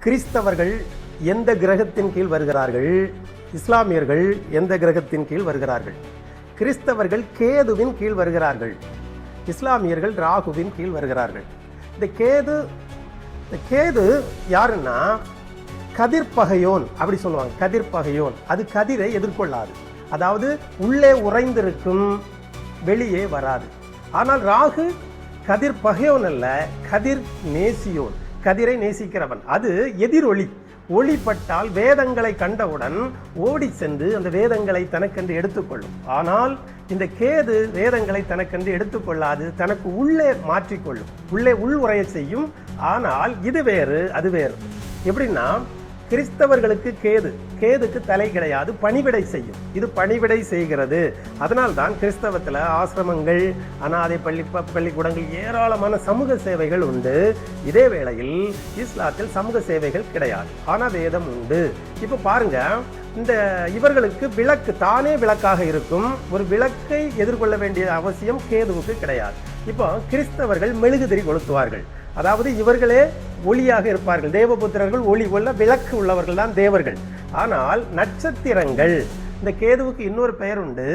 கிறிஸ்தவர்கள் எந்த கிரகத்தின் கீழ் வருகிறார்கள்? இஸ்லாமியர்கள் எந்த கிரகத்தின் கீழ் வருகிறார்கள்? கிறிஸ்தவர்கள் கேதுவின் கீழ் வருகிறார்கள், இஸ்லாமியர்கள் ராகுவின் கீழ் வருகிறார்கள். இந்த கேது யாருன்னா கதிர்பகையோன் அப்படி சொல்லுவாங்க. கதிர்பகையோன், அது கதிரை எதிர்கொள்ளாது, அதாவது உள்ளே உறைந்திருக்கும், வெளியே வராது. ஆனால் ராகு கதிர்பகையோன் அல்ல, கதிர் நேசியோன், கதிரை நேசிக்கிறவன். அது எதிரொலி. ஒளிப்பட்டால் வேதங்களை கண்டவுடன் ஓடி சென்று அந்த வேதங்களை தனக்கென்று எடுத்துக்கொள்ளும். ஆனால் இந்த கேது வேதங்களை தனக்கென்று எடுத்துக்கொள்ளாது, தனக்கு உள்ளே மாற்றிக்கொள்ளும், உள்ளே உள் உரைய செய்யும். ஆனால் இது வேறு, அது வேறு. எப்படின்னா, கிறிஸ்தவர்களுக்கு கேதுக்கு தலை கிடையாது, பணிவிடை செய்யும். இது பணிவிடை செய்கிறது. அதனால்தான் கிறிஸ்தவத்தில் ஆசிரமங்கள், அனாதை பள்ளிக்கூடங்கள், ஏராளமான சமூக சேவைகள் உண்டு. இதே வேளையில் இஸ்லாத்தில் சமூக சேவைகள் கிடையாது, ஆனால் வேதம் உண்டு. இப்போ பாருங்க, இந்த இவர்களுக்கு விளக்கு தானே விளக்காக இருக்கும். ஒரு விளக்கை எதிர்கொள்ள வேண்டிய அவசியம் கேதுவுக்கு கிடையாது. இப்போ கிறிஸ்தவர்கள் மெழுகுதிரி கொளுத்துவார்கள், அதாவது இவர்களே ஒளியாக இருப்பார்கள். தேவபுத்திரர்கள் ஒளி உள்ள விளக்கு உள்ளவர்கள் தான் தேவர்கள். ஆனால் நட்சத்திரங்கள், இந்த கேதுவுக்கு இன்னொரு பெயர் உண்டு,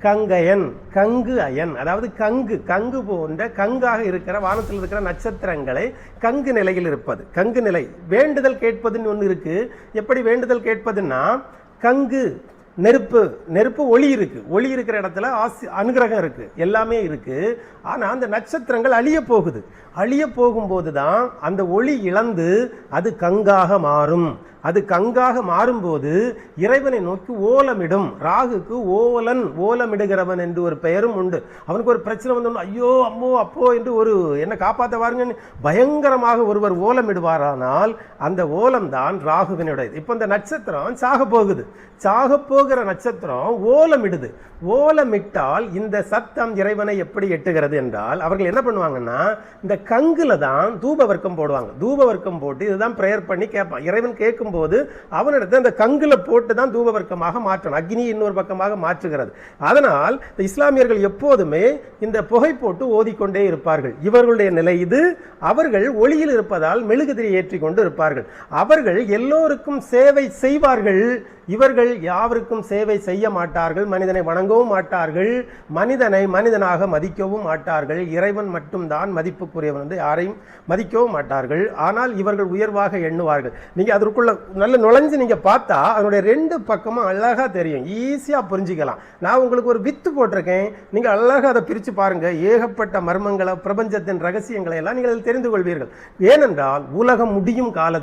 கங்கையன், கங்கு அயன், அதாவது கங்கு போன்ற கங்காக இருக்கிற வானத்தில் இருக்கிற நட்சத்திரங்களை கங்கு நிலையில் இருப்பது. கங்கு நிலை. வேண்டுதல் கேட்பதுன்னு ஒன்று இருக்கு. எப்படி வேண்டுதல் கேட்பதுன்னா, கங்கு நெருப்பு ஒளி இருக்கு, ஒளி இருக்கிற இடத்துல அனுகிரகம் இருக்கு, எல்லாமே இருக்கு. ஆனா அந்த நட்சத்திரங்கள் அழிய போகுது. அழிய போகும்போது தான் அந்த ஒளி இழந்து அது கங்காக மாறும். அது கங்காக மாறும்போது இறைவனை நோக்கி ஓலமிடும். ராகுக்கு ஓலமிடுகிறவன் என்று ஒரு பெயரும் உண்டு. அவனுக்கு ஒரு பிரச்சனை வந்து, ஐயோ அம்மோ அப்போ என்று ஒரு என்ன காப்பாற்ற வாருங்கன்னு பயங்கரமாக ஒருவர் ஓலமிடுவாரானால் அந்த ஓலம் தான் ராகுவினுடையது. இப்போ இந்த நட்சத்திரம் சாக போகிற நட்சத்திரம் ஓலமிடுது. ஓலமிட்டால் இந்த சத்தம் இறைவனை எப்படி எட்டுகிறது என்றால், அவர்கள் என்ன பண்ணுவாங்கன்னா, இந்த கங்குல தான் தூபவர்க்கம் போடுவாங்க. தூபவர்க்கம் போட்டு இதுதான் பிரேயர் பண்ணி கேட்பான். இறைவன் கேட்கும் போது அவனிடத்தை அந்த கங்குல போட்டு தான் தூபவர்க்கமாக மாற்றணும். அக்னி இன்னொரு பக்கமாக மாற்றுகிறது. அதனால் இஸ்லாமியர்கள் எப்போதுமே இந்த புகை போட்டு ஓதிக்கொண்டே இருப்பார்கள். இவர்களுடைய நிலை இது. அவர்கள் ஒளியில் இருப்பதால் மெழுகுதிரி ஏற்றி கொண்டு இருப்பார்கள். அவர்கள் எல்லோருக்கும் சேவை செய்வார்கள். இவர்கள் யாவருக்கும் சேவை செய்ய மாட்டார்கள், மனிதனை வணங்கவும் மாட்டார்கள், மனிதனை மனிதனாக மதிக்கவும் மாட்டார்கள். இறைவன் மட்டும்தான் மதிப்புக்குரியவன் என்று யாரையும் மதிக்கவும் மாட்டார்கள். ஆனால் இவர்கள் உயர்வாக எண்ணுவார்கள். நீங்க அதற்குள்ள நல்ல நுழைஞ்சு நீங்க பார்த்தா அதனுடைய ரெண்டு பக்கமும் அழகா தெரியும், ஈஸியா புரிஞ்சுக்கலாம். நான் உங்களுக்கு ஒரு வித்து போட்டிருக்கேன், நீங்க அழகா அதை பிரிச்சு பாருங்க. ஏகப்பட்ட மர்மங்களை, பிரபஞ்சத்தின் ரகசியங்களை எல்லாம் நீங்கள் தெரிந்து கொள்வீர்கள். ஏனென்றால் உலகம் முடியும் காலத்தில்